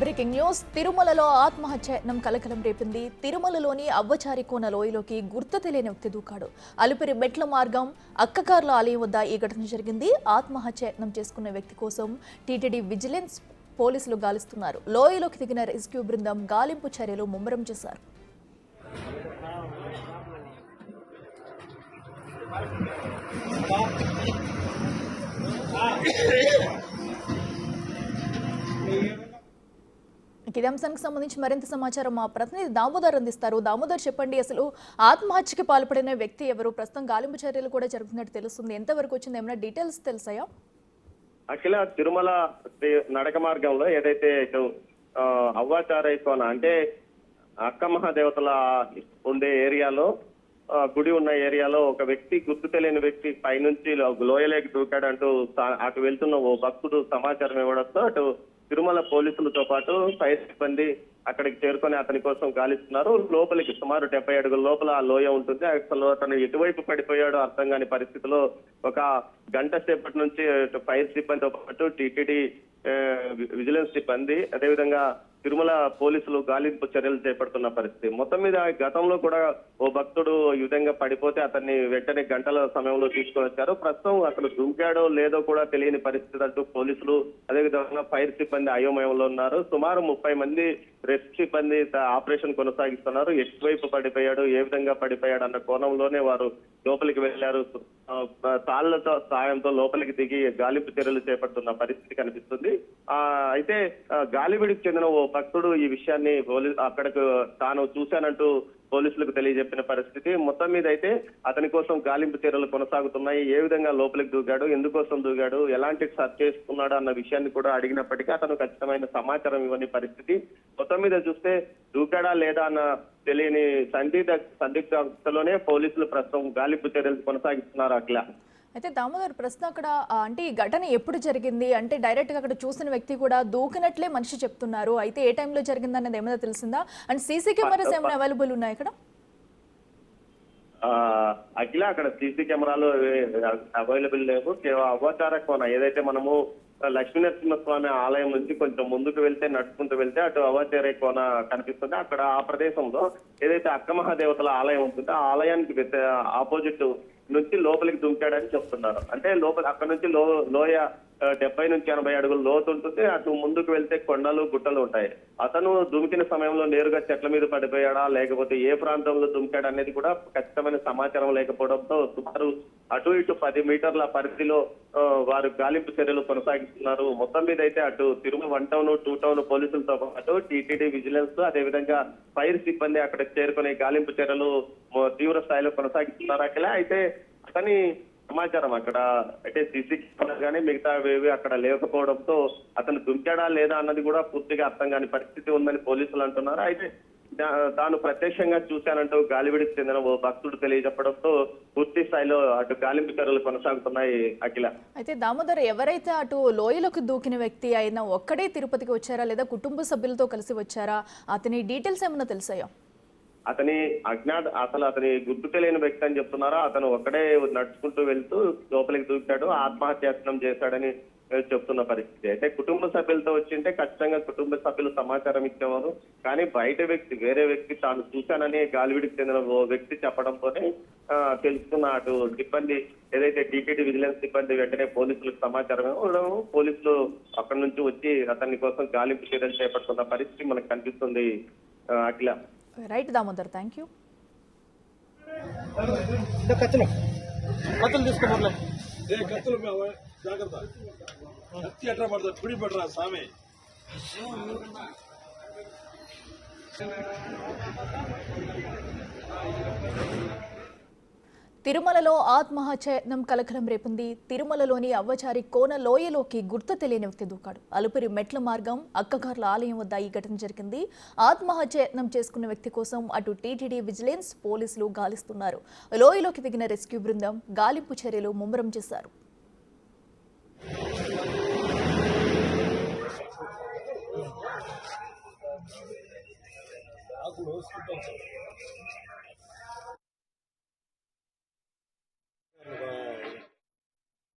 Breaking news. తిరుమలలో ఆత్మహత్యయత్నం కలకలం రేపింది. తిరుమలలోని అవ్వచారి కోన లోయలోకి గుర్తు తెలియని వ్యక్తి దూకాడు. అలిపిరి మెట్ల మార్గం అక్కకార్ల ఆలయం వద్ద ఈ ఘటన జరిగింది. ఆత్మహత్యయత్నం చేసుకున్న వ్యక్తి కోసం టీటీడీ విజిలెన్స్ పోలీసులు గాలిస్తున్నారు. లోయలోకి దిగిన రెస్క్యూ బృందం గాలింపు చర్యలు ముమ్మరం చేశారు. ఇదే అంశానికి సంబంధించి మరింత సమాచారం మా ప్రతినిధి దామోదర్ అందిస్తారు. దామోదర్, చెప్పండి, అసలు ఆత్మహత్యకి పాల్పడిన వ్యక్తి ఎవరు? ప్రస్తుతం గాలింపు చర్యలు కూడా జరుగుతున్నట్టు తెలుస్తుంది. ఎంతవరకు వచ్చింది? ఏమైనా డీటెయిల్స్ తెలుసాయా? అఖిల, తిరుమల నడక మార్గంలో ఏదైతే అవ్వాచారై కోన అంటే అక్క మహాదేవతల ఉండే ఏరియాలో, గుడి ఉన్న ఏరియాలో ఒక వ్యక్తి, గుర్తు తెలియని వ్యక్తి పైనుంచి లోయలేకి దూకాడంటూ అటు వెళ్తున్న ఓ భక్తుడు సమాచారం ఇవ్వడంతో అటు తిరుమల పోలీసులతో పాటు ఫైర్ సిబ్బంది అక్కడికి చేరుకొని అతని కోసం గాలిస్తున్నారు. లోపలికి సుమారు 70 అడుగుల లోపల ఆ లోయ ఉంటుంది. అసలు అతను ఎటువైపు పడిపోయాడో అర్థం కాని పరిస్థితిలో ఒక గంట సేపటి నుంచి ఫైర్ సిబ్బందితో పాటు టీటీడీ విజిలెన్స్ సిబ్బంది, అదేవిధంగా తిరుమల పోలీసులు గాలింపు చర్యలు చేపడుతున్న పరిస్థితి. మొత్తం మీద గతంలో కూడా ఓ భక్తుడు ఈ విధంగా పడిపోతే అతన్ని వెంటనే గంటల సమయంలో తీసుకొని వచ్చారు. ప్రస్తుతం అతను దూకాడో లేదో కూడా తెలియని పరిస్థితి అంటూ పోలీసులు, అదేవిధంగా ఫైర్ సిబ్బంది అయోమయంలో ఉన్నారు. సుమారు 30 మంది రెస్క్యూ సిబ్బంది ఆపరేషన్ కొనసాగిస్తున్నారు. ఎటువైపు పడిపోయాడు, ఏ విధంగా పడిపోయాడు అన్న కోణంలోనే వారు లోపలికి వెళ్లారు. తాళ్లతో సాయంతో లోపలికి దిగి గాలింపు చర్యలు చేపడుతున్న పరిస్థితి కనిపిస్తుంది. అయితే గాలివిడికి చెందిన ఓ భక్తుడు ఈ విషయాన్ని అక్కడకు తాను చూశానంటూ పోలీసులకు తెలియజెప్పిన పరిస్థితి. మొత్తం మీద అయితే అతని కోసం గాలింపు చర్యలు కొనసాగుతున్నాయి. ఏ విధంగా లోపలికి దూకాడు, ఎందుకోసం దూకాడు, ఎలాంటి సర్చ్ చేసుకున్నాడు అన్న విషయాన్ని కూడా అడిగినప్పటికీ అతను ఖచ్చితమైన సమాచారం ఇవ్వని పరిస్థితి. మొత్తం మీద చూస్తే దూకాడా లేదా అన్న తెలియని సందిగ్ధలోనే పోలీసులు ప్రస్తుతం గాలింపు చర్యలు కొనసాగిస్తున్నారు. అట్లా అయితే దామోదర్, ప్రశ్న అక్కడ అంటే ఈ ఘటన ఎప్పుడు జరిగింది? అంటే డైరెక్ట్ గా అక్కడ చూసిన వ్యక్తి కూడా దూకినట్లే మనిషి చెప్తున్నారు. అయితే ఏ టైంలో జరిగింది అన్నది ఏమైనా తెలిసిందా? అండ్ సీసీ కెమెరాస్ ఏమైనా అవైలబుల్ ఉన్నాయి ఇక్కడ? అఖిల, అక్కడ సీసీ కెమెరాలు అవైలబుల్ లేవు. కేవలం అవ్వాచార కోన ఏదైతే మనము లక్ష్మీనరసింహస్వామి ఆలయం నుంచి కొంచెం ముందుకు వెళ్తే, నడుచుకుంటూ వెళ్తే అటు అవ్వాచార కోన కనిపిస్తుంది. అక్కడ ఆ ప్రదేశంలో ఏదైతే అక్క మహాదేవతల ఆలయం ఉంటుందో ఆ ఆలయానికి ఆపోజిట్ నుంచి లోపలికి దుంకాడని చెప్తున్నారు. అంటే లోపల అక్కడ నుంచి లోయ 70 నుంచి 80 అడుగులు లోతు ఉంటుంది. అటు ముందుకు వెళ్తే కొండలు, గుట్టలు ఉంటాయి. అతను దుమికిన సమయంలో నేరుగా చెట్ల మీద పడిపోయాడా, లేకపోతే ఏ ప్రాంతంలో దుమికాడా అనేది కూడా ఖచ్చితమైన సమాచారం లేకపోవడంతో సుమారు అటు ఇటు 10 మీటర్ల పరిధిలో వారు గాలింపు చర్యలు కొనసాగిస్తున్నారు. మొత్తం మీద అయితే అటు తిరుమల 1 టౌన్ 2 టౌన్ పోలీసులతో పాటు టీటీడీ విజిలెన్స్, అదేవిధంగా ఫైర్ సిబ్బంది అక్కడికి చేరుకునే గాలింపు చర్యలు తీవ్ర స్థాయిలో కొనసాగిస్తున్నారు. అక్కడ అయితే అతని సమాచారం అక్కడ అంటే సీసీ కెమెరా కానీ మిగతావేవి అక్కడ లేకపోవడంతో అతను దుంకాడా లేదా అన్నది కూడా పూర్తిగా అర్థం కాని పరిస్థితి ఉందని పోలీసులు అంటున్నారు. అయితే తాను ప్రత్యక్షంగా చూశానంటూ గాలివిడికి చెందిన ఓ భక్తుడు తెలియజెప్పడంతో పూర్తి స్థాయిలో అటు గాలింపు చర్యలు కొనసాగుతున్నాయి. అఖిల, అయితే దామోదర్, ఎవరైతే అటు లోయలోకి దూకిన వ్యక్తి అయినా ఒక్కడే తిరుపతికి వచ్చారా లేదా కుటుంబ సభ్యులతో కలిసి వచ్చారా? అతని డీటెయిల్స్ ఏమైనా తెలుసాయా? అతని గుర్తు తెలియని వ్యక్తి అని చెప్తున్నారా? అతను ఒక్కడే నడుచుకుంటూ వెళ్తూ లోపలికి దూకాడు, ఆత్మహత్యాయత్నం చేశాడని చెప్తున్న పరిస్థితి. అయితే కుటుంబ సభ్యులతో వచ్చింటే ఖచ్చితంగా కుటుంబ సభ్యులు సమాచారం ఇచ్చేవారు. కానీ బయట వ్యక్తి, వేరే వ్యక్తి తాను చూశానని గాలివిడికి చెందిన ఓ వ్యక్తి చెప్పడంతోనే తెలుసుకున్న అటు సిబ్బంది, ఏదైతే టీటీడీ విజిలెన్స్ సిబ్బంది వెంటనే పోలీసులకు సమాచారం ఇవ్వడం, పోలీసులు అక్కడి నుంచి వచ్చి అతని కోసం గాలింపు చర్యలు చేపడుతున్న పరిస్థితి మనకు కనిపిస్తుంది. అట్లా రైట్ దామోదర్, థ్యాంక్ యూ. తిరుమలలో ఆత్మహత్యయత్నం కలకలం రేపింది. తిరుమలలోని అవ్వచారి కోన లోయలోకి గుర్తు తెలియని వ్యక్తి దూకాడు. అలుపిరి మెట్ల మార్గం అక్కగార్ల ఆలయం వద్ద ఈ ఘటన జరిగింది. ఆత్మహత్యయత్నం చేసుకున్న వ్యక్తి కోసం అటు టీటీడీ విజిలెన్స్ పోలీసులు గాలిస్తున్నారు. లోయలోకి దిగిన రెస్క్యూ బృందం గాలింపు చర్యలు ముమ్మరం చేశారు. Aku harus